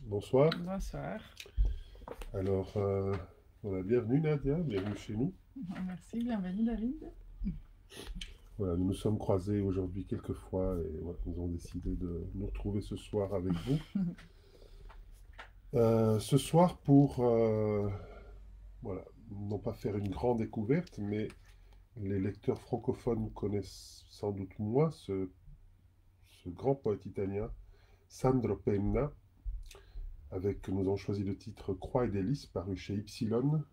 Bonsoir. Bonsoir. Alors, voilà, bienvenue Nadia, bienvenue chez nous. Merci, bienvenue David. Voilà, nous nous sommes croisés aujourd'hui quelques fois et voilà, nous avons décidé de nous retrouver ce soir avec vous. Ce soir pour, voilà, non pas faire une grande découverte, mais les lecteurs francophones connaissent sans doute moins ce grand poète italien, Sandro Penna, avec, nous avons choisi le titre Croix et délices, paru chez Ypsilon,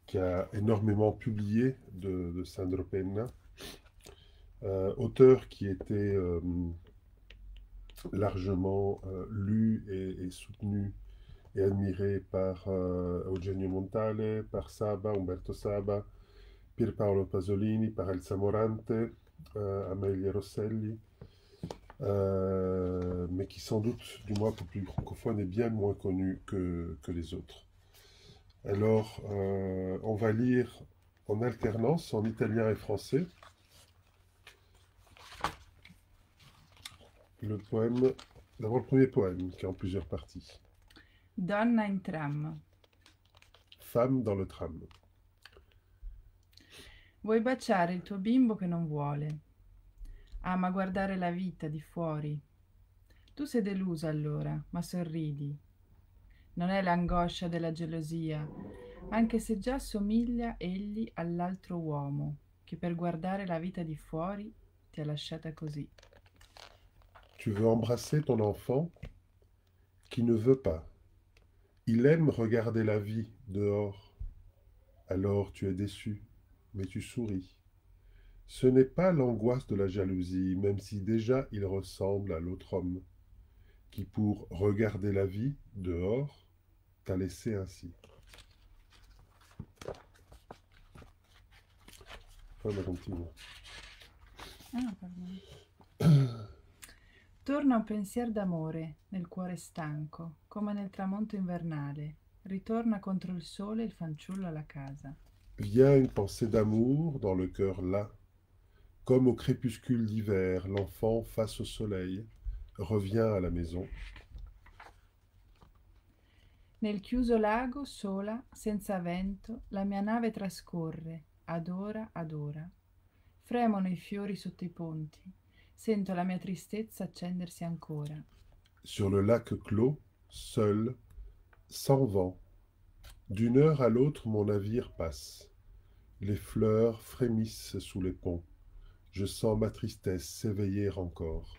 qui a énormément publié de Sandro Penna. Auteur qui était largement lu et soutenu et admiré par Eugenio Montale, par Saba, Umberto Saba, Pier Paolo Pasolini, par Elsa Morante, Amelia Rosselli, mais qui sans doute, du moins pour le public francophone, est bien moins connu que les autres. Alors, on va lire en alternance, en italien et français, le poème, d'abord le premier poème, qui est en plusieurs parties. Donna in tram. Femme dans le tram. Vuoi baciare il tuo bimbo che non vuole? Ama guardare la vita di fuori. Tu sei delusa allora, ma sorridi. Non è l'angoscia della gelosia, anche se già somiglia egli all'altro uomo, che per guardare la vita di fuori ti ha lasciata così. Tu veux embrasser ton enfant qui ne veut pas. Il aime regarder la vie dehors. Alors tu es déçu, mais tu souris. Ce n'est pas l'angoisse de la jalousie, même si déjà il ressemble à l'autre homme, qui pour regarder la vie dehors t'a laissé ainsi. Poi la continuo. Ah, pardon. Torna un pensier d'amore nel cuore stanco, come nel tramonto invernale. Ritorna contro il sole il fanciullo alla casa. Vient une pensée d'amour dans le cœur là, comme au crépuscule d'hiver, l'enfant face au soleil revient à la maison. Nel chiuso lago, sola, senza vento, la mia nave trascorre, ad ora. Fremono i fiori sotto i ponti. Sento la mia tristezza accendersi ancora. Sur le lac clos, seul, sans vent, d'une heure à l'autre mon navire passe. Les fleurs frémissent sous les ponts. Je sens ma tristesse s'éveiller encore.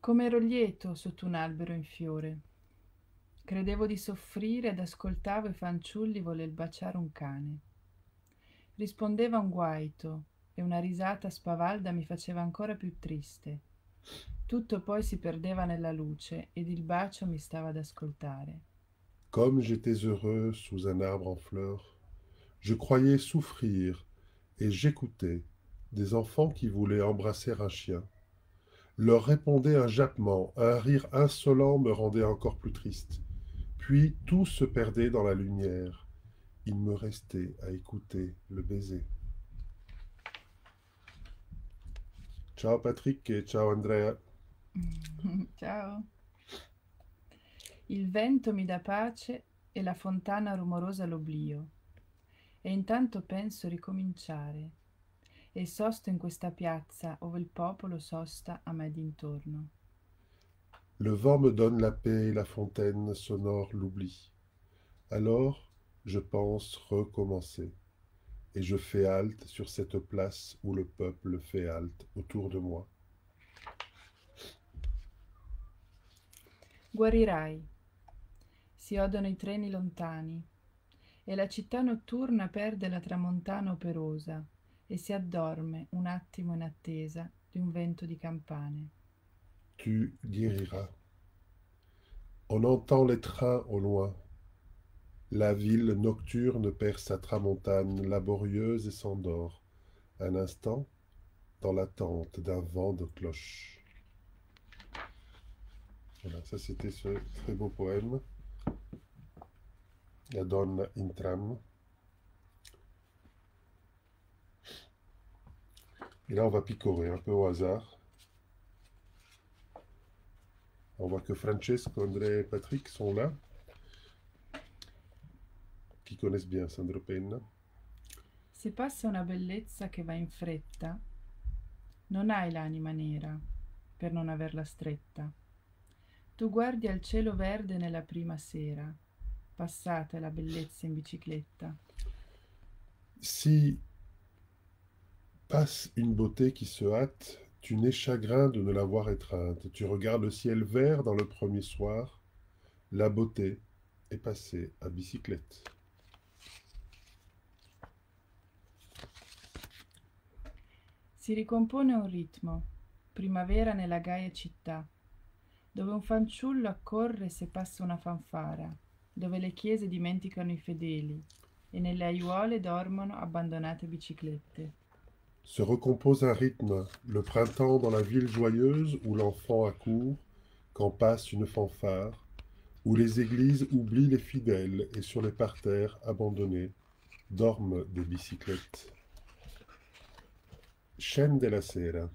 Com'ero lieto sotto un albero in fiore. Credevo di soffrire ed ascoltavo i fanciulli voler baciare un cane. Rispondeva un guaito e una risata spavalda mi faceva ancora più triste. Tutto poi si perdeva nella luce ed il bacio mi stava ad ascoltare. Comme j'étais heureux sous un arbre en fleurs, je croyais souffrir et j'écoutais des enfants qui voulaient embrasser un chien. Leur répondait un jappement, un rire insolent me rendait encore plus triste. Puis tout se perdait dans la lumière. Il me restait à écouter le baiser. Ciao Patrick et ciao Andrea. Ciao. Il vento mi dà pace e la fontana rumorosa l'oblio. E intanto penso ricominciare. E sosto in questa piazza ove il popolo sosta a me d'intorno. Le vent me donne la paix et la fontaine sonore l'oubli. Alors, je pense recommencer. Et je fais halte sur cette place où le peuple fait halte autour de moi. Guarirai. Si odono i treni lontani e la città notturna perde la tramontana operosa e si addorme un attimo in attesa di un vento di campane. Tu guériras. On entend les trains au loin. La ville nocturne perd sa tramontane laborieuse et s'endort, un instant, dans l'attente d'un vent de cloche. Voilà, ça c'était ce très beau poème, La donna in tram. Et là, on va picorer un peu au hasard. On voit que Francesco, André et Patrick sont là, qui connaissent bien Sandro Penna. Se passa una bellezza che va in fretta, non hai l'anima nera per non averla stretta. Tu guardi al cielo verde nella prima sera, passata la bellezza in bicicletta. Si passe une beauté qui se hâte, tu n'es chagrin de ne la voir étreinte. Tu regardes le ciel vert dans le premier soir, la beauté est passée à bicyclette. Si ricompone un ritmo, primavera nella gaia città, dove un fanciullo accorre se passa una fanfara, dove le chiese dimenticano i fedeli e nelle aiuole dormono abbandonate biciclette. Se recompose un rythme, le printemps dans la ville joyeuse où l'enfant accourt quand passe une fanfare, où les églises oublient les fidèles et sur les parterres abandonnés dorment des bicyclettes. Scende la sera.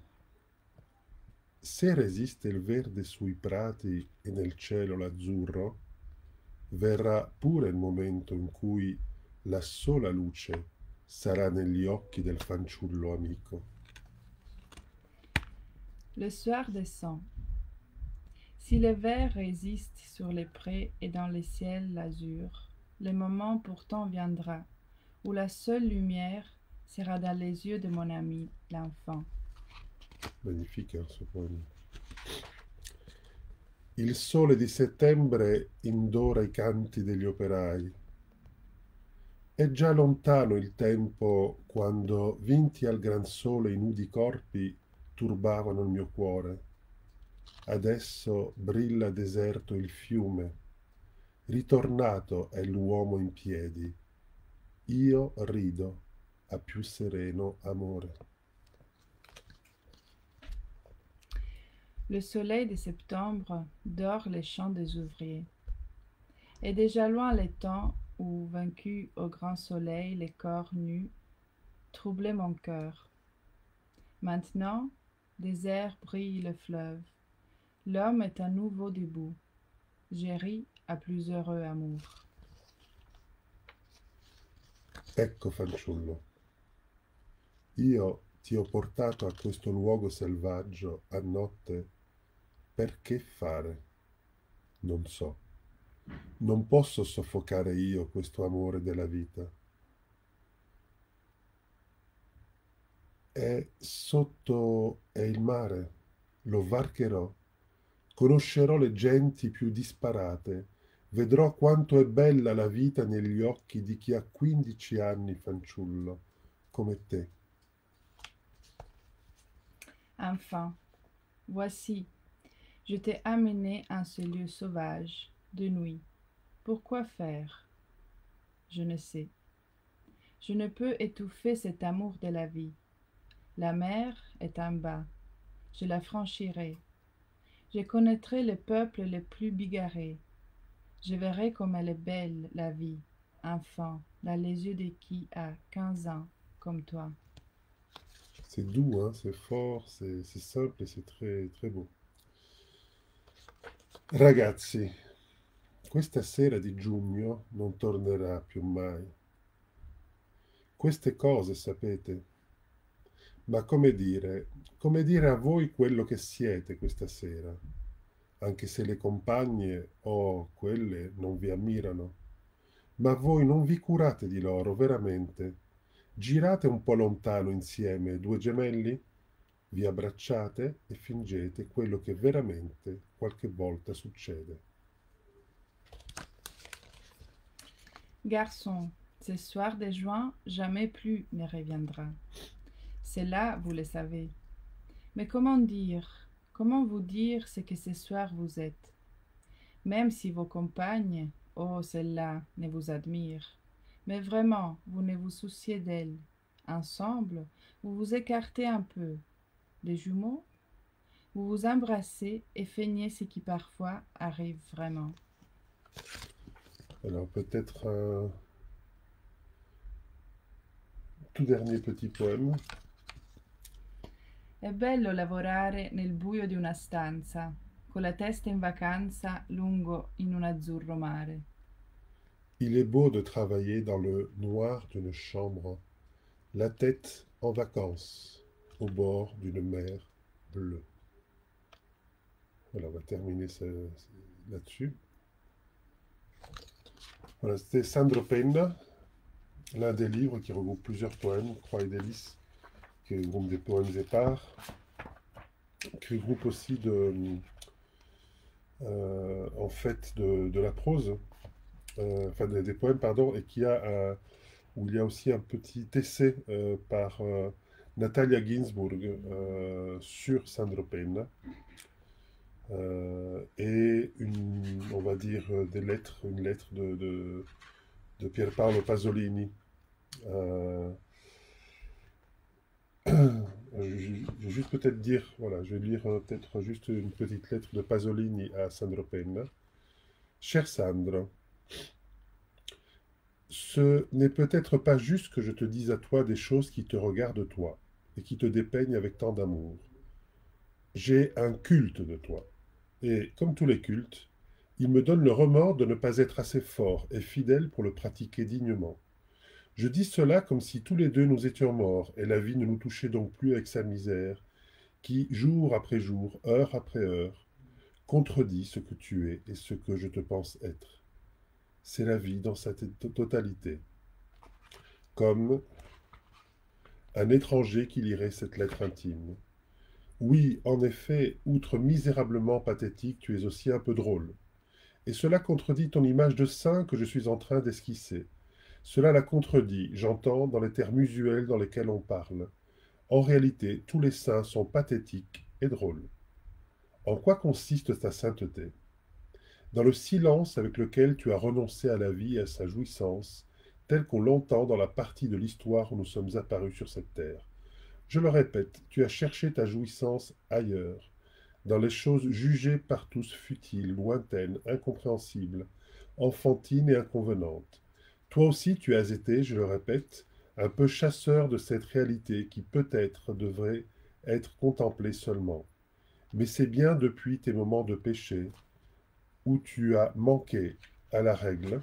Se resiste il verde sui prati e nel cielo l'azzurro, verrà pure il momento in cui la sola luce sarà negli occhi del fanciullo amico. Le soir descend. Si le vert résiste sur les prés et dans les ciels l'azur, le moment pourtant viendra où la seule lumière sera dans les yeux de mon ami, l'enfant. Magnifique, hein, ce poème. Il sole di settembre indora i canti degli operai. È già lontano il tempo quando, vinti al gran sole, i nudi corpi turbavano il mio cuore. Adesso brilla deserto il fiume. Ritornato è l'uomo in piedi. Io rido a più sereno amore. Le soleil de septembre dore les champs des ouvriers. Et déjà loin les temps où, vaincus au grand soleil, les corps nus troublaient mon cœur. Maintenant, désert brille le fleuve. L'homme est à nouveau debout. J'ai ri à plus heureux amour. Ecco, fanciullo, io ti ho portato a questo luogo selvaggio a notte. Perché fare? Non so. Non posso soffocare io questo amore della vita. È sotto è il mare, lo varcherò, conoscerò le genti più disparate, vedrò quanto è bella la vita negli occhi di chi ha 15 anni, fanciullo, come te. Enfin, voici, je t'ai amené en ce lieu sauvage, de nuit. Pourquoi faire? Je ne sais. Je ne peux étouffer cet amour de la vie. La mer est en bas. Je la franchirai. Je connaîtrai le peuple le plus bigarré. Je verrai comme elle est belle, la vie, enfant, dans les yeux de qui a 15 ans, comme toi. C'est doux, hein, c'est fort, c'est simple et c'est très, très beau. Ragazzi, questa sera di giugno non tornerà più mai. Queste cose, sapete, ma come dire a voi quello che siete questa sera, anche se le compagne o quelle non vi ammirano. Ma voi non vi curate di loro, veramente. Girate un po' lontano insieme, due gemelli, vi abbracciate e fingete quello che veramente qualche volta succede. Garçon, ce soir de juin jamais plus ne reviendra. C'est là, vous le savez. Mais comment vous dire ce que ce soir vous êtes? Même si vos compagnes, oh celles-là, ne vous admirent. Mais vraiment, vous ne vous souciez d'elles. Ensemble, vous vous écartez un peu. Des jumeaux? Vous vous embrassez et feignez ce qui parfois arrive vraiment. Alors peut-être un tout dernier petit poème. È bello lavorare nel buio di una stanza, con la testa in vacanza lungo in un azzurro mare. Il est beau de travailler dans le noir d'une chambre, la tête en vacances, au bord d'une mer bleue. Voilà, on va terminer là-dessus. Voilà, c'était Sandro Penna, l'un des livres qui regroupe plusieurs poèmes, Croix et délices, qui regroupe des poèmes épars, qui regroupe aussi en fait de la prose, enfin des poèmes, pardon, et où il y a aussi un petit essai par Natalia Ginzburg sur Sandro Penna. Et on va dire une lettre de Pierpaolo Pasolini. Je vais juste peut-être dire, voilà, je vais lire peut-être juste une petite lettre de Pasolini à Sandro Penna. Cher Sandro, ce n'est peut-être pas juste que je te dise à toi des choses qui te regardent toi et qui te dépeignent avec tant d'amour. J'ai un culte de toi. Et comme tous les cultes, il me donne le remords de ne pas être assez fort et fidèle pour le pratiquer dignement. Je dis cela comme si tous les deux nous étions morts et la vie ne nous touchait donc plus avec sa misère, qui, jour après jour, heure après heure, contredit ce que tu es et ce que je te pense être. C'est la vie dans sa totalité. Comme un étranger qui lirait cette lettre intime. Oui, en effet, outre misérablement pathétique, tu es aussi un peu drôle. Et cela contredit ton image de saint que je suis en train d'esquisser. Cela la contredit, j'entends, dans les termes usuels dans lesquels on parle. En réalité, tous les saints sont pathétiques et drôles. En quoi consiste ta sainteté? Dans le silence avec lequel tu as renoncé à la vie et à sa jouissance, tel qu'on l'entend dans la partie de l'histoire où nous sommes apparus sur cette terre. Je le répète, tu as cherché ta jouissance ailleurs, dans les choses jugées par tous futiles, lointaines, incompréhensibles, enfantines et inconvenantes. Toi aussi tu as été, je le répète, un peu chasseur de cette réalité qui peut-être devrait être contemplée seulement. Mais c'est bien depuis tes moments de péché, où tu as manqué à la règle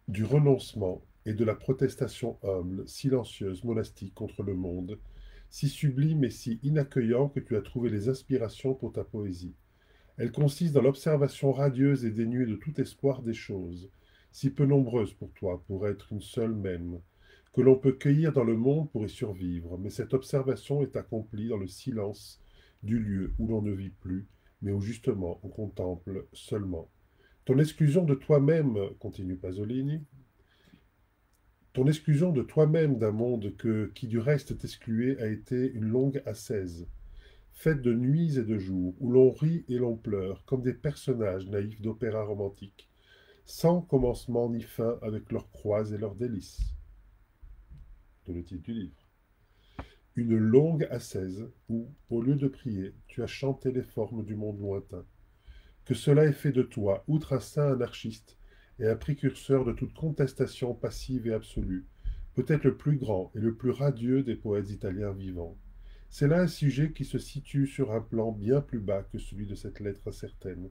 du renoncement et de la protestation humble, silencieuse, monastique contre le monde, si sublime et si inaccueillant que tu as trouvé les inspirations pour ta poésie. Elle consiste dans l'observation radieuse et dénuée de tout espoir des choses, si peu nombreuses pour toi, pour être une seule même, que l'on peut cueillir dans le monde pour y survivre, mais cette observation est accomplie dans le silence du lieu où l'on ne vit plus, mais où justement on contemple seulement. Ton exclusion de toi-même, continue Pasolini, ton exclusion de toi-même d'un monde qui du reste t'excluait a été une longue ascèse, faite de nuits et de jours, où l'on rit et l'on pleure, comme des personnages naïfs d'opéra romantique, sans commencement ni fin avec leurs croix et leurs délices. De le titre du livre. Une longue ascèse où, au lieu de prier, tu as chanté les formes du monde lointain. Que cela ait fait de toi, outre un saint anarchiste et un précurseur de toute contestation passive et absolue, peut-être le plus grand et le plus radieux des poètes italiens vivants. C'est là un sujet qui se situe sur un plan bien plus bas que celui de cette lettre incertaine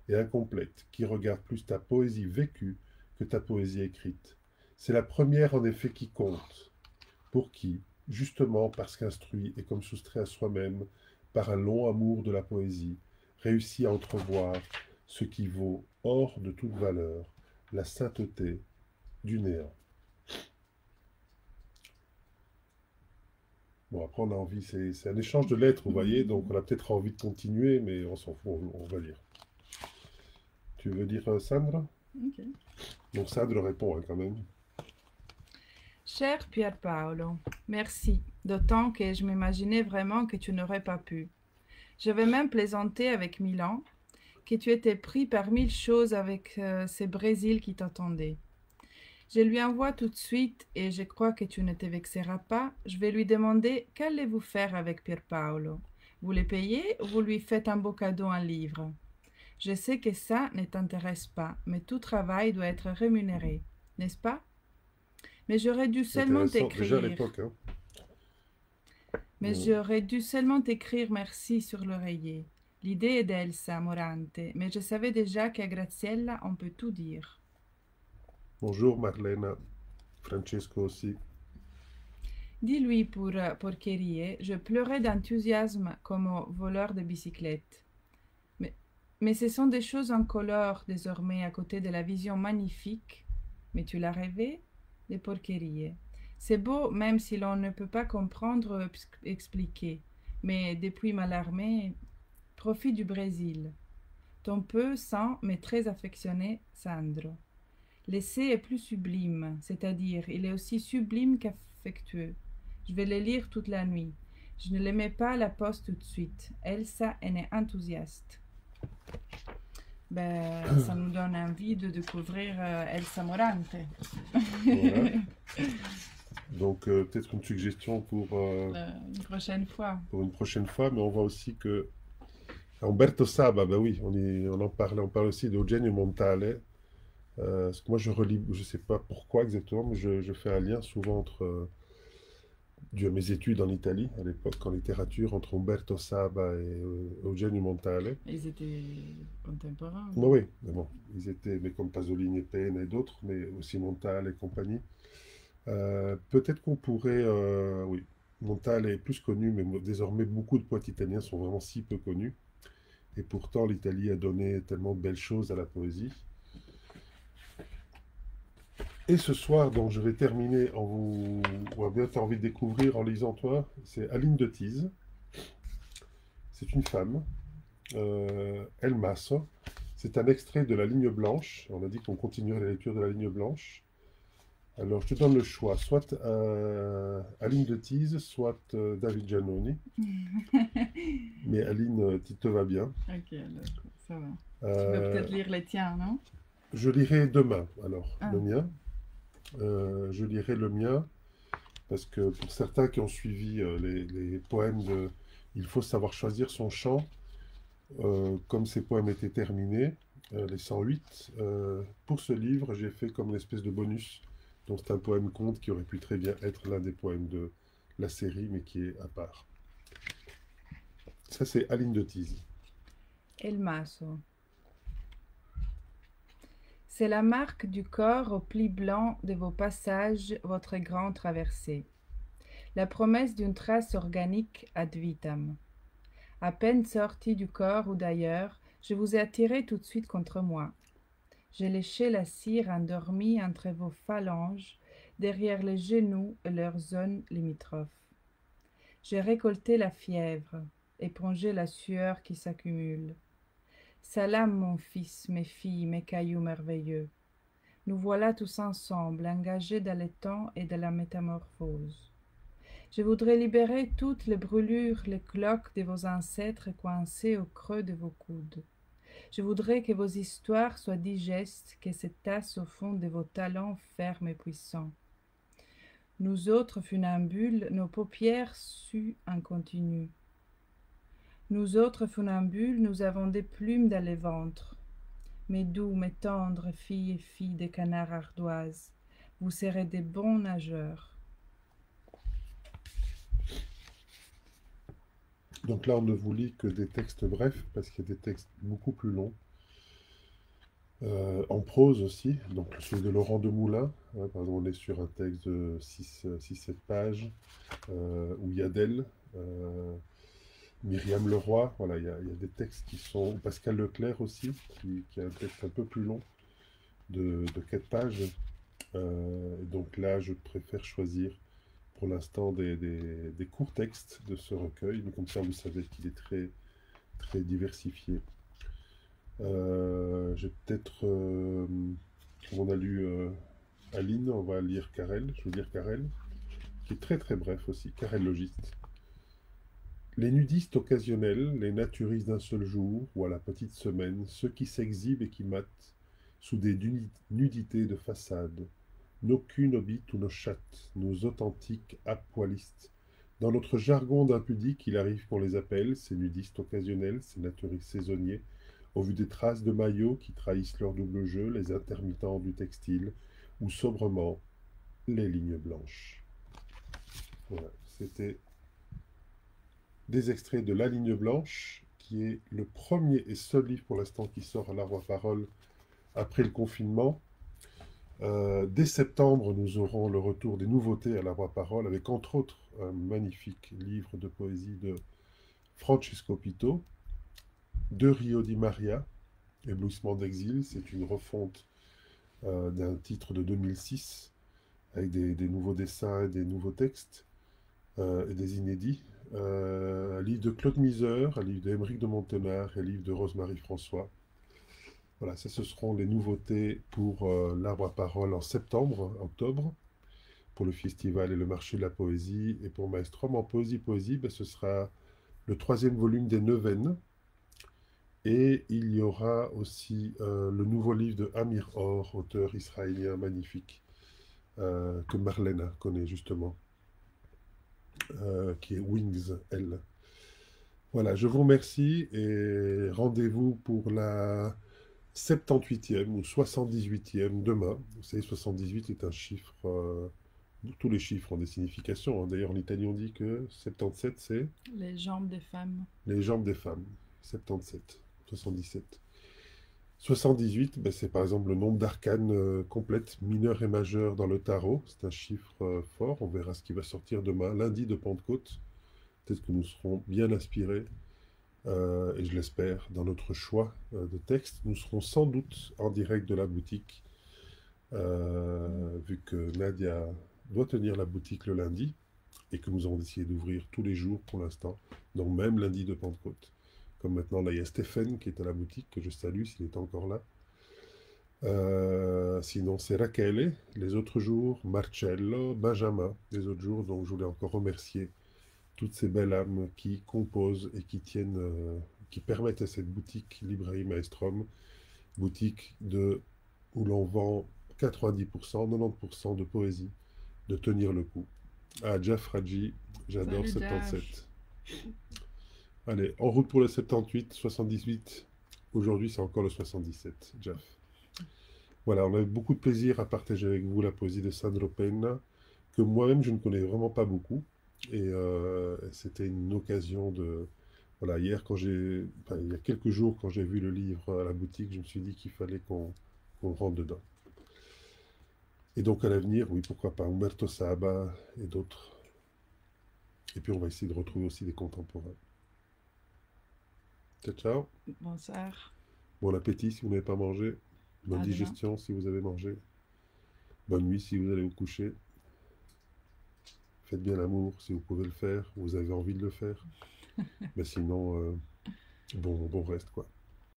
et incomplète, qui regarde plus ta poésie vécue que ta poésie écrite. C'est la première en effet qui compte, pour qui, justement parce qu'instruit et comme soustrait à soi-même par un long amour de la poésie, réussit à entrevoir ce qui vaut, hors de toute valeur, la sainteté du néant. Bon, après, on a envie, c'est un échange de lettres, vous voyez, donc on a peut-être envie de continuer, mais on s'en fout, on va lire. Tu veux dire Sandra? Ok. Donc Sandra répond quand même. Cher Pierpaolo, merci, d'autant que je m'imaginais vraiment que tu n'aurais pas pu. J'avais même plaisanté avec Milan, que tu étais pris par mille choses avec ces Brésils qui t'attendaient. Je lui envoie tout de suite et je crois que tu ne te vexeras pas. Je vais lui demander qu'allez-vous faire avec Pierpaolo. Vous le payez ou vous lui faites un beau cadeau en livre. Je sais que ça ne t'intéresse pas, mais tout travail doit être rémunéré, n'est-ce pas? Mais j'aurais dû C'est seulement intéressant, déjà à t'écrire. l'époque. Hein. Mais j'aurais dû seulement t'écrire merci sur l'oreiller. L'idée est d'Elsa Morante, mais je savais déjà qu'à Graziella on peut tout dire. Bonjour Marlena, Francesco aussi. Dis-lui pour porcherie, je pleurais d'enthousiasme comme au voleur de bicyclette. Mais, mais ce sont des choses incolores désormais à côté de la vision magnifique, mais tu l'as rêvé, des porcheries. C'est beau même si l'on ne peut pas comprendre, expliquer. Mais depuis Mallarmé, profite du Brésil. Ton peu sans mais très affectionné Sandro. L'essai est plus sublime, c'est-à-dire il est aussi sublime qu'affectueux. Je vais le lire toute la nuit. Je ne le mets pas à la poste tout de suite. Elsa en est enthousiaste. Ben, ça nous donne envie de découvrir Elsa Morante. Voilà. Donc peut-être une suggestion pour Une prochaine fois. pour une prochaine fois, mais on voit aussi que Umberto Saba, ben oui, on en parlait, on parle aussi d'Eugenio Montale. Parce que moi je relis, je sais pas pourquoi exactement, mais je fais un lien souvent entre dû à mes études en Italie, à l'époque en littérature, entre Umberto Saba et Eugenio Montale. Ils étaient contemporains. Oui, oui, mais bon, ils étaient, mais comme Pasolini et Pena et d'autres, mais aussi Montale et compagnie. Peut-être qu'on pourrait, oui, Montale est plus connu, mais désormais beaucoup de poètes italiens sont vraiment si peu connus. Et pourtant, l'Italie a donné tellement de belles choses à la poésie. Et ce soir, donc, je vais terminer en vous. On va bien envie de découvrir en lisant toi. C'est Aline de Tise. C'est une femme. El Maso. C'est un extrait de La Ligne Blanche. On a dit qu'on continuerait la lecture de La Ligne Blanche. Alors, je te donne le choix. Soit Aline de Tise, soit David Giannoni. Mais Aline, tu te va bien. Ok, alors, ça va. Tu vas peut-être lire les tiens, non? Je lirai demain, alors, Ah. le mien. Je lirai le mien, parce que pour certains qui ont suivi les poèmes de Il faut savoir choisir son chant, comme ces poèmes étaient terminés, les 108, pour ce livre, j'ai fait comme une espèce de bonus. Donc c'est un poème conte qui aurait pu très bien être l'un des poèmes de la série, mais qui est à part. Ça, c'est Aline de Tise. El Maso. C'est la marque du corps au pli blanc de vos passages, votre grand traversée. La promesse d'une trace organique ad vitam. À peine sorti du corps ou d'ailleurs, je vous ai attiré tout de suite contre moi. J'ai léché la cire endormie entre vos phalanges, derrière les genoux et leurs zones limitrophes. J'ai récolté la fièvre, épongé la sueur qui s'accumule. Salam, mon fils, mes filles, mes cailloux merveilleux. Nous voilà tous ensemble, engagés dans le temps et dans la métamorphose. Je voudrais libérer toutes les brûlures, les cloques de vos ancêtres coincés au creux de vos coudes. Je voudrais que vos histoires soient digestes, que se tassent au fond de vos talons fermes et puissants. Nous autres funambules, nos paupières suent en continu. Nous autres funambules, nous avons des plumes dans les ventres. Mes doux, mes tendres filles et filles des canards ardoises, vous serez des bons nageurs. Donc là, on ne vous lit que des textes brefs, parce qu'il y a des textes beaucoup plus longs. En prose aussi, donc celui de Laurent Demoulin, hein, par exemple, on est sur un texte de 6-7 pages, où il y a d'elle, Myriam Leroy, voilà, il y a des textes qui sont. Pascal Leclerc aussi, qui a un texte un peu plus long, de 4 pages. Donc là, je préfère choisir pour l'instant des courts textes de ce recueil, mais comme ça, vous savez qu'il est très, très diversifié. J'ai peut-être. On a lu Aline, on va lire Carrel, je vais lire Carrel, qui est très très bref aussi, Carrel Logiste. Les nudistes occasionnels, les naturistes d'un seul jour ou à la petite semaine, ceux qui s'exhibent et qui matent sous des nudités de façade, nos culs, nos bites ou nos chattes, nos authentiques apoilistes. Dans notre jargon d'impudique, il arrive qu'on les appelle, ces nudistes occasionnels, ces naturistes saisonniers, au vu des traces de maillots qui trahissent leur double jeu, les intermittents du textile, ou sobrement les lignes blanches. Voilà, c'était des extraits de La Ligne Blanche, qui est le premier et seul livre pour l'instant qui sort à l'Arbre à Parole après le confinement. Dès septembre, nous aurons le retour des nouveautés à l'Arbre à Parole, avec entre autres un magnifique livre de poésie de Francesco Pito, de Rio di Maria, Éblouissement d'exil. C'est une refonte d'un titre de 2006, avec des nouveaux dessins et des nouveaux textes et des inédits. Un livre de Claude Miseur, un livre d'Émeric de Montenard et un livre de Rosemary François. Voilà, ça ce seront les nouveautés pour l'Arbre à Parole en septembre, octobre, pour le festival et le marché de la poésie. Et pour Maelstrom en poésie, ben, ce sera le troisième volume des Neuvaines. Et il y aura aussi le nouveau livre de Amir Or, auteur israélien magnifique, que Marlène connaît justement, qui est Wings, elle. Voilà, je vous remercie et rendez-vous pour la 78e ou 78e demain. Vous savez, 78 est un chiffre, tous les chiffres ont des significations, hein. D'ailleurs, en Italie, on dit que 77, c'est Les jambes des femmes. les jambes des femmes. 77, 77. 78, ben, c'est par exemple le nombre d'arcanes complètes, mineures et majeures dans le tarot. C'est un chiffre fort. On verra ce qui va sortir demain, lundi de Pentecôte. Peut-être que nous serons bien inspirés, et je l'espère, dans notre choix de texte. Nous serons sans doute en direct de la boutique, vu que Nadia doit tenir la boutique le lundi et que nous avons décidé d'ouvrir tous les jours pour l'instant, donc même lundi de Pentecôte. Comme maintenant, là, il y a Stéphane qui est à la boutique, que je salue s'il est encore là. Sinon, c'est Rachele, les autres jours, Marcello, Benjamin, les autres jours. Donc, je voulais encore remercier toutes ces belles âmes qui composent et qui tiennent, qui permettent à cette boutique Librairie Maelstrom, boutique où l'on vend 90%, 90% de poésie, de tenir le coup. Ah, Jeff Raji, j'adore Salut Jeff. 77. Allez, en route pour le 78, 78. Aujourd'hui, c'est encore le 77, Jeff. Voilà, on a eu beaucoup de plaisir à partager avec vous la poésie de Sandro Penna, que moi-même je ne connais vraiment pas beaucoup. Et c'était une occasion de... Voilà, hier, enfin, il y a quelques jours, quand j'ai vu le livre à la boutique, je me suis dit qu'il fallait qu'on rentre dedans. Et donc à l'avenir, oui, pourquoi pas, Umberto Saba et d'autres. Et puis on va essayer de retrouver aussi des contemporains. Ciao, ciao. Bonsoir. Bon appétit si vous n'avez pas mangé. Bonne À demain. digestion si vous avez mangé. Bonne nuit si vous allez vous coucher. Faites bien l'amour si vous pouvez le faire, vous avez envie de le faire. Mais sinon, bon reste quoi.